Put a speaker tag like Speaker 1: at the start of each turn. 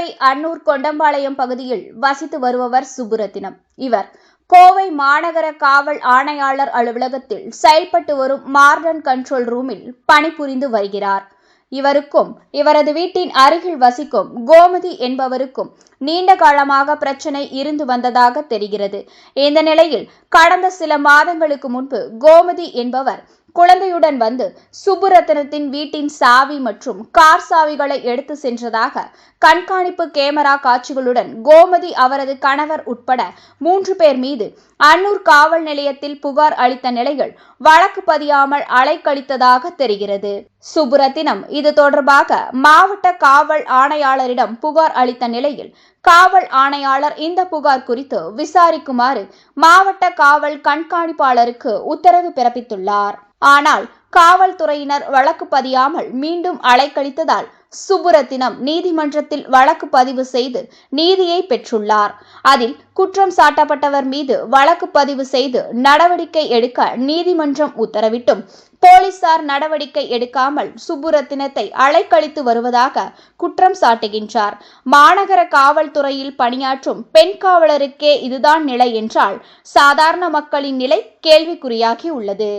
Speaker 1: கோவை அன்னூர் கொண்டம்பாளையம் பகுதியில் வசித்து வருபவர் சுப்புரத்தினம். இவர் கோவை மாநகர காவல் ஆணையாளர் அலுவலகத்தில் செயல்பட்டு வரும் மாடர்ன் கண்ட்ரோல் ரூமில் பணிபுரிந்து வருகிறார். இவருக்கும் இவரது வீட்டின் அருகில் வசிக்கும் கோமதி என்பவருக்கும் நீண்ட காலமாக பிரச்சனை இருந்து வந்ததாக தெரிகிறது. இந்த நிலையில் கடந்த சில மாதங்களுக்கு முன்பு கோமதி என்பவர் குழந்தையுடன் வந்து சுப்புரத்தினத்தின் வீட்டின் சாவி மற்றும் கார் சாவிகளை எடுத்து சென்றதாக கண்காணிப்பு கேமரா காட்சிகளுடன் கோமதி அவரது கணவர் உட்பட 3 பேர் மீது அன்னூர் காவல் நிலையத்தில் புகார் அளித்த நிலையில் வழக்கு பதியாமல் அலைக்கழித்ததாக தெரிகிறது. சுப்புரத்தினம் இது தொடர்பாக மாவட்ட காவல் ஆணையாளரிடம் புகார் அளித்த நிலையில் காவல் ஆணையாளர் இந்த புகார் குறித்து விசாரிக்குமாறு மாவட்ட காவல் கண்காணிப்பாளருக்கு உத்தரவு பிறப்பித்துள்ளார். ஆனால் காவல்துறையினர் வழக்கு பதியாமல் மீண்டும் அலைக்கழித்ததால் சுப்புரத்தினம் நீதிமன்றத்தில் வழக்கு பதிவு செய்து நீதியை பெற்றுள்ளார். அதில் குற்றம் சாட்டப்பட்டவர் மீது வழக்கு பதிவு செய்து நடவடிக்கை எடுக்க நீதிமன்றம் உத்தரவிட்டும் போலீசார் நடவடிக்கை எடுக்காமல் சுப்புரத்தினத்தை அலைக்கழித்து வருவதாக குற்றம் சாட்டுகின்றார். மாநகர காவல்துறையில் பணியாற்றும் பெண் காவலருக்கே இதுதான் நிலை என்றால் சாதாரண மக்களின் நிலை கேள்விக்குறியாகி உள்ளது.